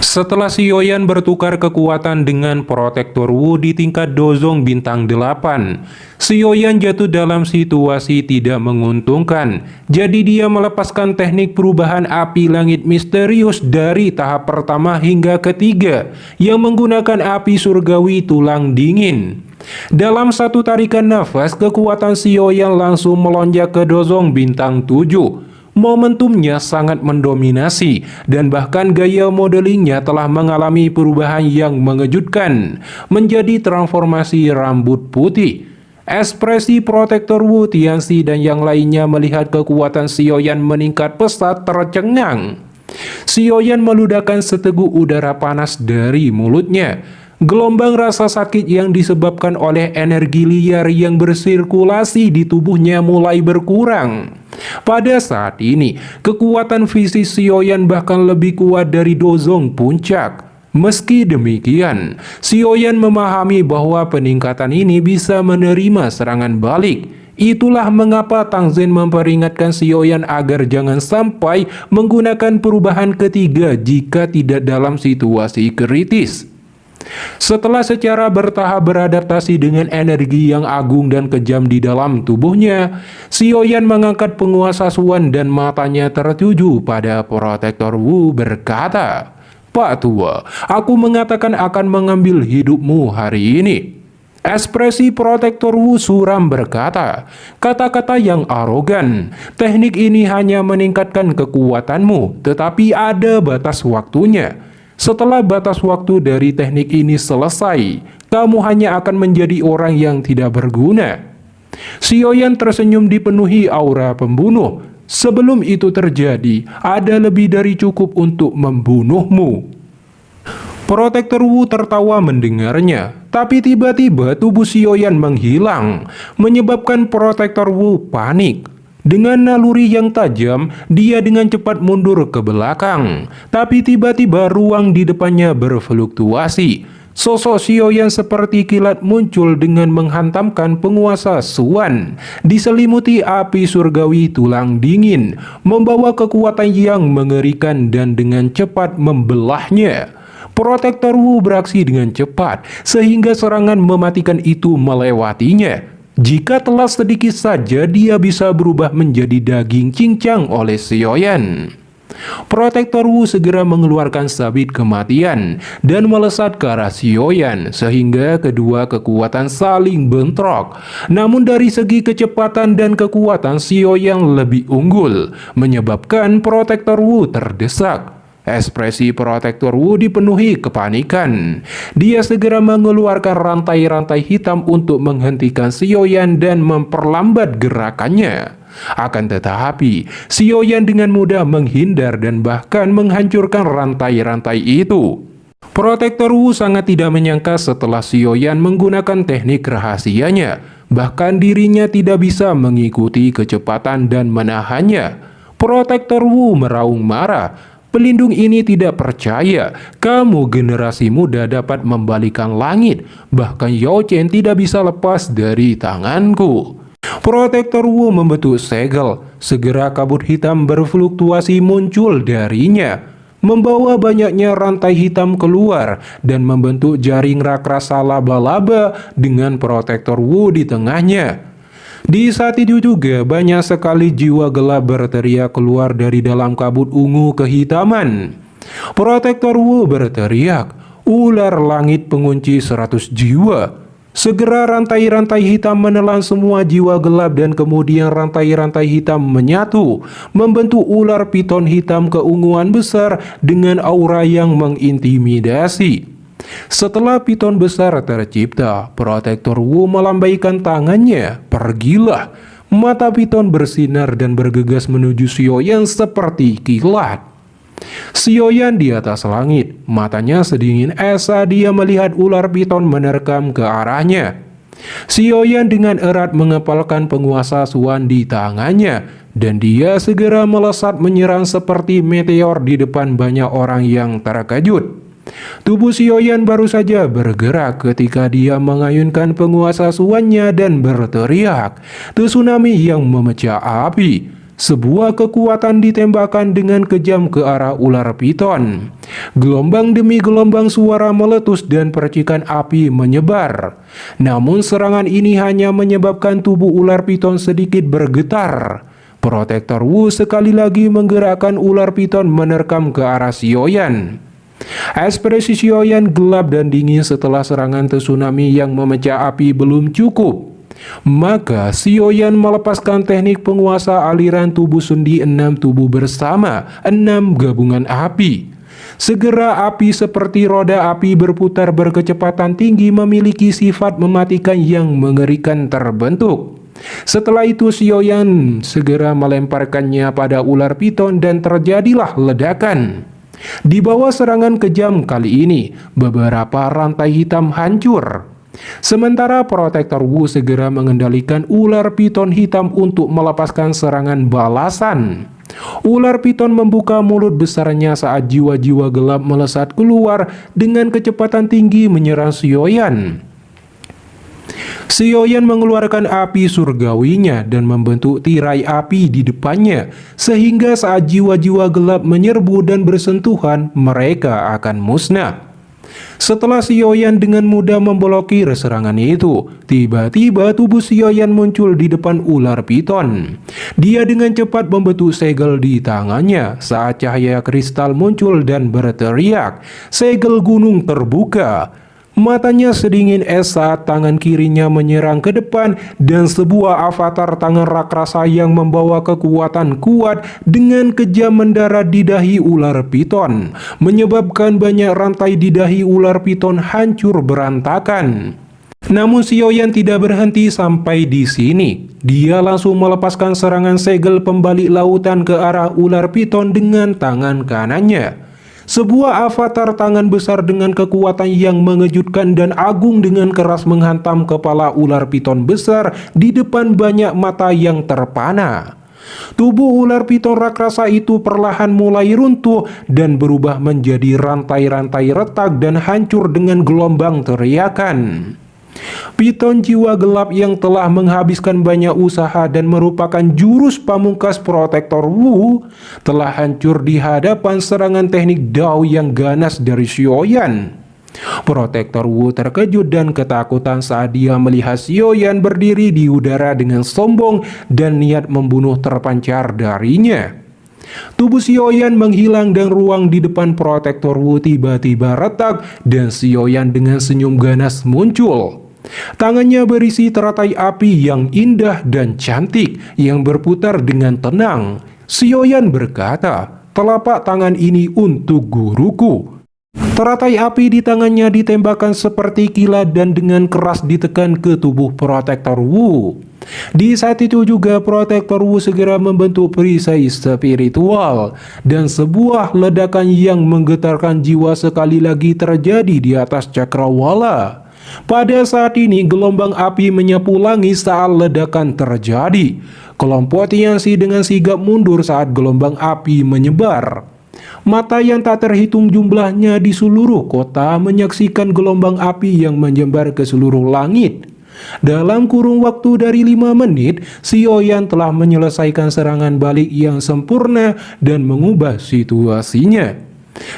Setelah si Yoyan bertukar kekuatan dengan Protektor Wu di tingkat Dozong bintang 8, si Yoyan jatuh dalam situasi tidak menguntungkan. Jadi dia melepaskan teknik perubahan api langit misterius dari tahap pertama hingga ketiga yang menggunakan api surgawi tulang dingin. Dalam satu tarikan nafas, kekuatan si Yoyan langsung melonjak ke Dozong bintang 7. Momentumnya sangat mendominasi dan bahkan gaya modelingnya telah mengalami perubahan yang mengejutkan menjadi transformasi rambut putih. Ekspresi Protektor Wu, Tianxi dan yang lainnya melihat kekuatan si Yoyan meningkat pesat tercengang. Si Yoyan meludahkan seteguk udara panas dari mulutnya. Gelombang rasa sakit yang disebabkan oleh energi liar yang bersirkulasi di tubuhnya mulai berkurang. Pada saat ini, kekuatan fisik si Yoyan bahkan lebih kuat dari Dozong puncak. Meski demikian, si Yoyan memahami bahwa peningkatan ini bisa menerima serangan balik. Itulah mengapa Tang Zhen memperingatkan si Yoyan agar jangan sampai menggunakan perubahan ketiga jika tidak dalam situasi kritis. Setelah secara bertahap beradaptasi dengan energi yang agung dan kejam di dalam tubuhnya, si Yoyan mengangkat penguasa Suan dan matanya tertuju pada Protektor Wu berkata, "Pak Tua, aku mengatakan akan mengambil hidupmu hari ini." Ekspresi Protektor Wu suram berkata, "Kata-kata yang arogan. Teknik ini hanya meningkatkan kekuatanmu, tetapi ada batas waktunya. Setelah batas waktu dari teknik ini selesai, kamu hanya akan menjadi orang yang tidak berguna." Si Yoyan tersenyum dipenuhi aura pembunuh. "Sebelum itu terjadi, ada lebih dari cukup untuk membunuhmu." Protektor Wu tertawa mendengarnya, tapi tiba-tiba tubuh si Yoyan menghilang, menyebabkan Protektor Wu panik. Dengan naluri yang tajam, dia dengan cepat mundur ke belakang. Tapi tiba-tiba ruang di depannya berfluktuasi. Sosok si Yoyan seperti kilat muncul dengan menghantamkan penguasa Suan. Diselimuti api surgawi tulang dingin, membawa kekuatan yang mengerikan dan dengan cepat membelahnya. Protektor Wu beraksi dengan cepat, sehingga serangan mematikan itu melewatinya. Jika telat sedikit saja, dia bisa berubah menjadi daging cincang oleh si Yoyan. Protektor Wu segera mengeluarkan sabit kematian dan melesat ke arah si Yoyan, sehingga kedua kekuatan saling bentrok. Namun dari segi kecepatan dan kekuatan, si Yoyan lebih unggul, menyebabkan Protektor Wu terdesak. Ekspresi Protektor Wu dipenuhi kepanikan. Dia segera mengeluarkan rantai-rantai hitam untuk menghentikan si Yoyan dan memperlambat gerakannya. Akan tetapi, si Yoyan dengan mudah menghindar dan bahkan menghancurkan rantai-rantai itu. Protektor Wu sangat tidak menyangka setelah si Yoyan menggunakan teknik rahasianya. Bahkan dirinya tidak bisa mengikuti kecepatan dan menahannya. Protektor Wu meraung marah. "Pelindung ini tidak percaya, kamu generasi muda dapat membalikan langit, bahkan Yao Chen tidak bisa lepas dari tanganku." Protektor Wu membentuk segel, segera kabut hitam berfluktuasi muncul darinya, membawa banyaknya rantai hitam keluar dan membentuk jaring raksasa laba-laba dengan Protektor Wu di tengahnya. Di saat itu juga banyak sekali jiwa gelap berteriak keluar dari dalam kabut ungu kehitaman. Protektor Wu berteriak, "Ular langit pengunci 100 jiwa." Segera rantai-rantai hitam menelan semua jiwa gelap dan kemudian rantai-rantai hitam menyatu, membentuk ular piton hitam keunguan besar dengan aura yang mengintimidasi. Setelah piton besar tercipta, Protektor Wu melambaikan tangannya. "Pergilah." Mata piton bersinar dan bergegas menuju si Yoyan seperti kilat. Si Yoyan di atas langit, matanya sedingin es saat dia melihat ular piton menerkam ke arahnya. Si Yoyan dengan erat mengepalkan penguasa Suan di tangannya, dan dia segera melesat menyerang seperti meteor di depan banyak orang yang terkejut. Tubuh si Yoyan baru saja bergerak ketika dia mengayunkan penguasa Suannya dan berteriak, tsunami yang memecah api. sebuah kekuatan ditembakkan dengan kejam ke arah ular piton. Gelombang demi gelombang suara meletus dan percikan api menyebar. Namun serangan ini hanya menyebabkan tubuh ular piton sedikit bergetar. Protektor Wu sekali lagi menggerakkan ular piton menerkam ke arah Xiaoyan. Ekspresi Xiaoyan gelap dan dingin setelah serangan tsunami yang memecah api belum cukup. Maka Xiaoyan melepaskan teknik penguasa aliran tubuh sendi 6 tubuh bersama 6 gabungan api. Segera api seperti roda api berputar berkecepatan tinggi memiliki sifat mematikan yang mengerikan terbentuk. Setelah itu Xiaoyan segera melemparkannya pada ular piton dan terjadilah ledakan. Di bawah serangan kejam kali ini, beberapa rantai hitam hancur. Sementara Protektor Wu segera mengendalikan ular piton hitam untuk melepaskan serangan balasan. Ular piton membuka mulut besarnya saat jiwa-jiwa gelap melesat keluar dengan kecepatan tinggi menyerang Xiaoyan. Xiaoyan mengeluarkan api surgawinya dan membentuk tirai api di depannya, sehingga saat jiwa-jiwa gelap menyerbu dan bersentuhan, mereka akan musnah. Setelah Xiaoyan dengan mudah memblokir serangan itu, tiba-tiba tubuh Xiaoyan muncul di depan ular piton. Dia dengan cepat membentuk segel di tangannya saat cahaya kristal muncul dan berteriak. Segel gunung terbuka. Matanya sedingin es saat tangan kirinya menyerang ke depan dan sebuah avatar tangan raksasa yang membawa kekuatan kuat dengan kejam mendarat di dahi ular piton, menyebabkan banyak rantai di dahi ular piton hancur berantakan. Namun Xiaoyan tidak berhenti sampai di sini. Dia langsung melepaskan serangan segel pembalik lautan ke arah ular piton dengan tangan kanannya. Sebuah avatar tangan besar dengan kekuatan yang mengejutkan dan agung dengan keras menghantam kepala ular piton besar di depan banyak mata yang terpana. Tubuh ular piton raksasa itu perlahan mulai runtuh dan berubah menjadi rantai-rantai retak dan hancur dengan gelombang teriakan. Piton jiwa gelap yang telah menghabiskan banyak usaha dan merupakan jurus pamungkas Protektor Wu telah hancur di hadapan serangan teknik Dao yang ganas dari Xiaoyan. Protektor Wu terkejut dan ketakutan saat dia melihat Xiaoyan berdiri di udara dengan sombong dan niat membunuh terpancar darinya. Tubuh Xiaoyan menghilang dan ruang di depan Protektor Wu tiba-tiba retak dan Xiaoyan dengan senyum ganas muncul. Tangannya berisi teratai api yang indah dan cantik yang berputar dengan tenang. Xiaoyan berkata, "Telapak tangan ini untuk guruku." Teratai api di tangannya ditembakkan seperti kilat dan dengan keras ditekan ke tubuh Protektor Wu. Di saat itu juga Protektor Wu segera membentuk perisai spiritual dan sebuah ledakan yang menggetarkan jiwa sekali lagi terjadi di atas cakrawala. Pada saat ini gelombang api menyapu langit saat ledakan terjadi. Kelompok Tianxi dengan sigap mundur saat gelombang api menyebar. Mata yang tak terhitung jumlahnya di seluruh kota menyaksikan gelombang api yang menyebar ke seluruh langit. Dalam kurun waktu dari 5 menit, Xiaoyan telah menyelesaikan serangan balik yang sempurna dan mengubah situasinya.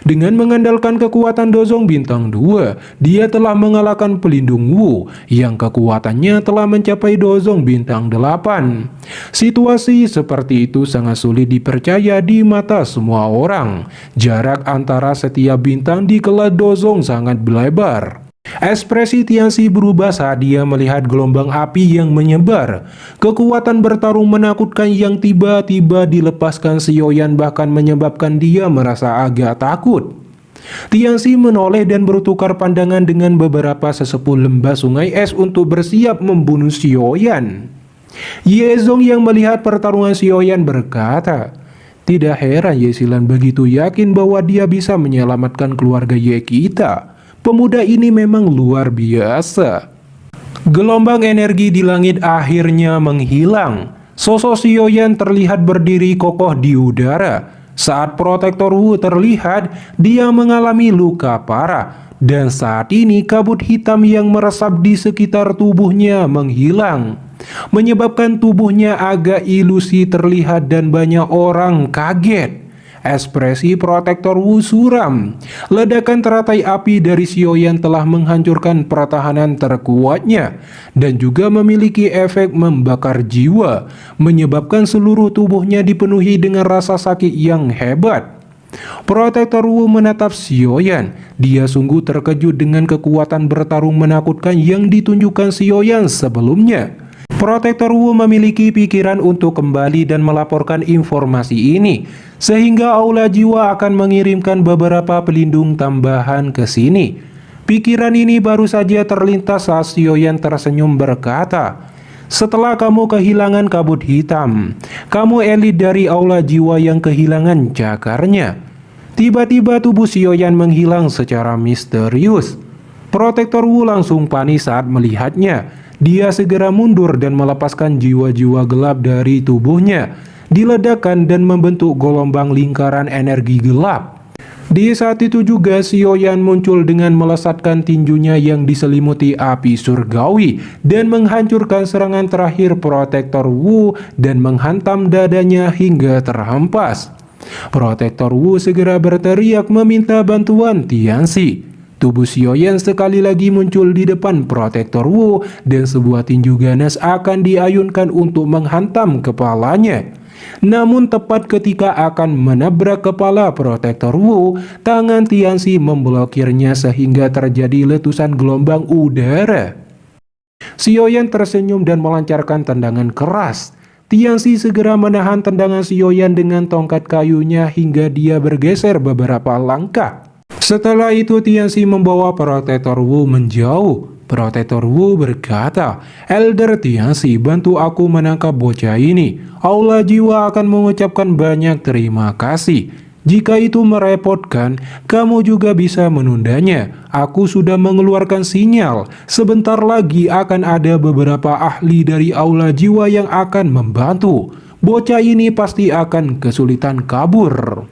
Dengan mengandalkan kekuatan Dozong Bintang 2, dia telah mengalahkan pelindung Wu yang kekuatannya telah mencapai Dozong Bintang 8. Situasi seperti itu sangat sulit dipercaya di mata semua orang. Jarak antara setiap bintang di kelas Dozong sangat lebar. Ekspresi Tianxi berubah saat dia melihat gelombang api yang menyebar. Kekuatan bertarung menakutkan yang tiba-tiba dilepaskan Xiaoyan bahkan menyebabkan dia merasa agak takut. Tianxi menoleh dan bertukar pandangan dengan beberapa sesepuh lembah sungai es untuk bersiap membunuh Xiaoyan. Yezong yang melihat pertarungan Xiaoyan berkata, "Tidak heran Ye Xilan begitu yakin bahwa dia bisa menyelamatkan keluarga Ye kita. Pemuda ini memang luar biasa." Gelombang energi di langit akhirnya menghilang. Sosok Xiaoyan terlihat berdiri kokoh di udara. Saat Protektor Wu terlihat, dia mengalami luka parah. dan saat ini kabut hitam yang meresap di sekitar tubuhnya menghilang, menyebabkan tubuhnya agak ilusi terlihat dan banyak orang kaget. Ekspresi Protektor Wu suram. Ledakan teratai api dari Xiaoyan telah menghancurkan pertahanan terkuatnya dan juga memiliki efek membakar jiwa, menyebabkan seluruh tubuhnya dipenuhi dengan rasa sakit yang hebat. Protektor Wu menatap Xiaoyan. Dia sungguh terkejut dengan kekuatan bertarung menakutkan yang ditunjukkan Xiaoyan sebelumnya. Protektor Wu memiliki pikiran untuk kembali dan melaporkan informasi ini, sehingga Aula Jiwa akan mengirimkan beberapa pelindung tambahan ke sini. Pikiran ini baru saja terlintas saat Xiaoyan tersenyum berkata, "Setelah kamu kehilangan kabut hitam, kamu elit dari Aula Jiwa yang kehilangan cakarnya." Tiba-tiba tubuh Xiaoyan menghilang secara misterius. Protektor Wu langsung panik saat melihatnya. Dia segera mundur dan melepaskan jiwa-jiwa gelap dari tubuhnya, diledakkan dan membentuk gelombang lingkaran energi gelap. Di saat itu juga Xiaoyan muncul dengan melesatkan tinjunya yang diselimuti api surgawi dan menghancurkan serangan terakhir Protektor Wu dan menghantam dadanya hingga terhempas. Protektor Wu segera berteriak meminta bantuan Tianxi. Tubuh Xiaoyan sekali lagi muncul di depan Protektor Wu dan sebuah tinju ganas akan diayunkan untuk menghantam kepalanya. Namun tepat ketika akan menabrak kepala Protektor Wu, tangan Tianxi memblokirnya sehingga terjadi letusan gelombang udara. Xiaoyan tersenyum dan melancarkan tendangan keras. Tianxi segera menahan tendangan Xiaoyan dengan tongkat kayunya hingga dia bergeser beberapa langkah. Setelah itu Tianxi membawa Protektor Wu menjauh. Protektor Wu berkata, "Elder Tianxi, bantu aku menangkap bocah ini. Aula Jiwa akan mengucapkan banyak terima kasih. Jika itu merepotkan, kamu juga bisa menundanya. Aku sudah mengeluarkan sinyal. Sebentar lagi akan ada beberapa ahli dari Aula Jiwa yang akan membantu. Bocah ini pasti akan kesulitan kabur."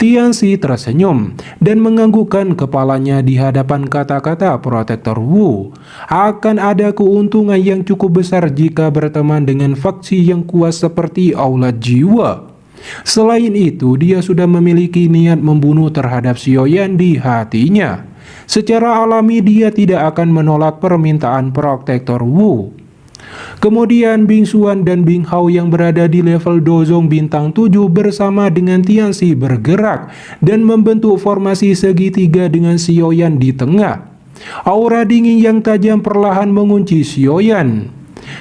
Tianxi tersenyum dan menganggukkan kepalanya di hadapan kata-kata Protektor Wu. Akan ada keuntungan yang cukup besar jika berteman dengan faksi yang kuat seperti Aula Jiwa. Selain itu, dia sudah memiliki niat membunuh terhadap Xiaoyan di hatinya. Secara alami dia tidak akan menolak permintaan Protektor Wu. Kemudian Bing Xuan dan Bing Hao yang berada di level Dozong bintang 7 bersama dengan Tianxi bergerak dan membentuk formasi segitiga dengan Xiaoyan di tengah. Aura dingin yang tajam perlahan mengunci Xiaoyan.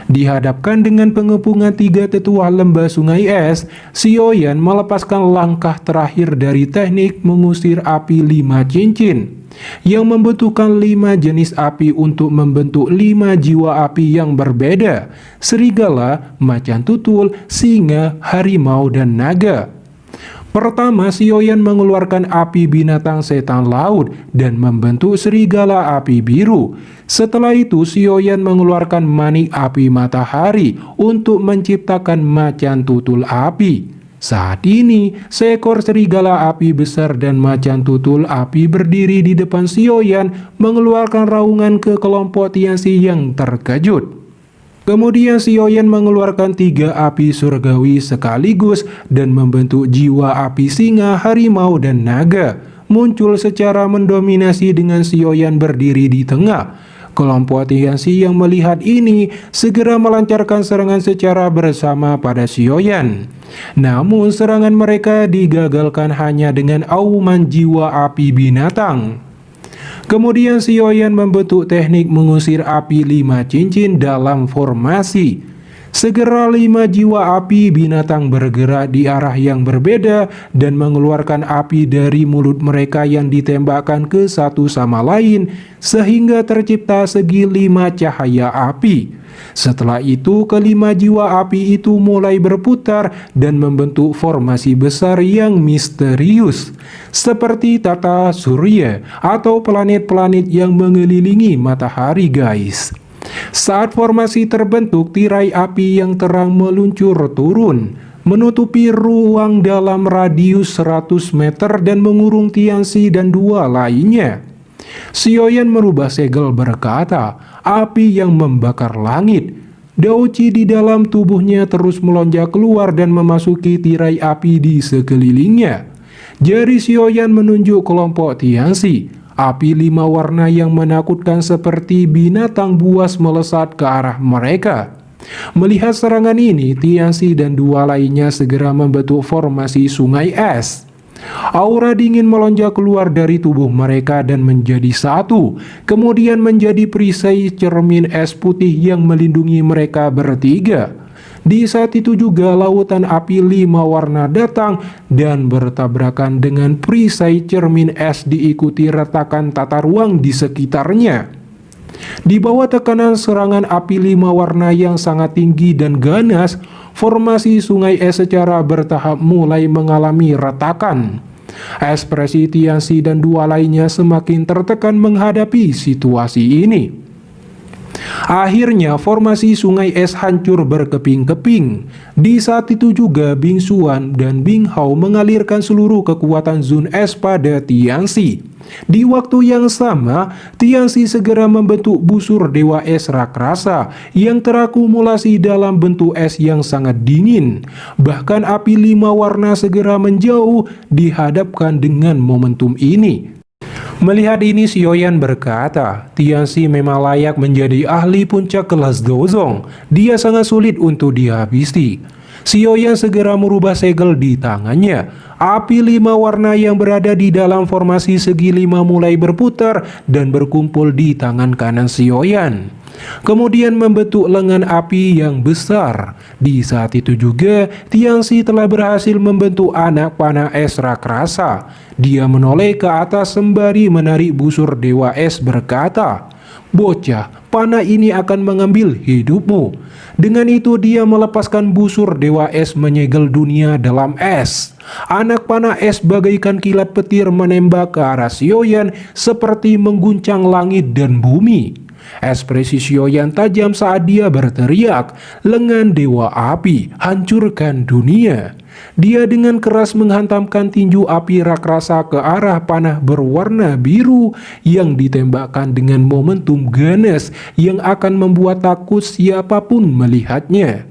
Dihadapkan dengan pengepungan tiga tetua lembah sungai es, Xiaoyan melepaskan langkah terakhir dari teknik mengusir api 5 cincin, yang membutuhkan 5 jenis api untuk membentuk 5 jiwa api yang berbeda: serigala, macan tutul, singa, harimau, dan naga. Pertama, Xiaoyan mengeluarkan api binatang setan laut dan membentuk serigala api biru. Setelah itu, Xiaoyan mengeluarkan manik api matahari untuk menciptakan macan tutul api. Saat ini, seekor serigala api besar dan macan tutul api berdiri di depan Xiaoyan mengeluarkan raungan ke kelompok Tianxi yang terkejut. Kemudian Xiaoyan mengeluarkan 3 api surgawi sekaligus dan membentuk jiwa api singa, harimau, dan naga. Muncul secara mendominasi dengan Xiaoyan berdiri di tengah. Kelompok Tianxi yang melihat ini segera melancarkan serangan secara bersama pada Xiaoyan. Namun serangan mereka digagalkan hanya dengan auman jiwa api binatang. Kemudian Xiaoyan membentuk teknik mengusir api 5 cincin dalam formasi. Segera 5 jiwa api binatang bergerak di arah yang berbeda dan mengeluarkan api dari mulut mereka yang ditembakkan ke satu sama lain sehingga tercipta segi 5 cahaya api. Setelah itu, kelima jiwa api itu mulai berputar dan membentuk formasi besar yang misterius, seperti tata surya atau planet-planet yang mengelilingi matahari, guys. Saat formasi terbentuk, tirai api yang terang meluncur turun, menutupi ruang dalam radius 100 meter dan mengurung Tianxi dan 2 lainnya. Sioyan merubah segel berkata, api yang membakar langit. Daochi di dalam tubuhnya terus melonjak keluar dan memasuki tirai api di sekelilingnya. Jari Sioyan menunjuk kelompok Tianzi. Api 5 warna yang menakutkan seperti binatang buas melesat ke arah mereka. Melihat serangan ini, Tianzi dan 2 lainnya segera membentuk formasi sungai es. Aura dingin melonjak keluar dari tubuh mereka dan menjadi satu, kemudian menjadi perisai cermin es putih yang melindungi mereka bertiga. Di saat itu juga lautan api 5 warna datang dan bertabrakan dengan perisai cermin es, diikuti retakan tata ruang di sekitarnya. Di bawah tekanan serangan api 5 warna yang sangat tinggi dan ganas, formasi sungai es secara bertahap mulai mengalami retakan. Ekspresi Tianzi dan 2 lainnya semakin tertekan menghadapi situasi ini. Akhirnya formasi sungai es hancur berkeping-keping. Di saat itu juga Bing Xuan dan Bing Hao mengalirkan seluruh kekuatan Zun es pada Tianzi. Di waktu yang sama, Tianzi segera membentuk busur dewa es raksasa yang terakumulasi dalam bentuk es yang sangat dingin. Bahkan api 5 warna segera menjauh dihadapkan dengan momentum ini. Melihat ini, Sioyan berkata, Tianzi memang layak menjadi ahli puncak kelas Dozong. Dia sangat sulit untuk dihabisi. Sioyan segera merubah segel di tangannya. Api 5 warna yang berada di dalam formasi segi 5 mulai berputar dan berkumpul di tangan kanan Sioyan. Kemudian membentuk lengan api yang besar. Di saat itu juga, Tianzi telah berhasil membentuk anak panah es raksasa. Dia menoleh ke atas sembari menarik busur dewa es berkata, bocah, panah ini akan mengambil hidupmu. Dengan itu dia melepaskan busur dewa es menyegel dunia dalam es. Anak panah es bagaikan kilat petir menembak ke arah Sioyan seperti mengguncang langit dan bumi. Ekspresi Sioyan tajam saat dia berteriak, lengan dewa api, hancurkan dunia. Dia dengan keras menghantamkan tinju api raksasa ke arah panah berwarna biru yang ditembakkan dengan momentum ganas yang akan membuat takut siapapun melihatnya.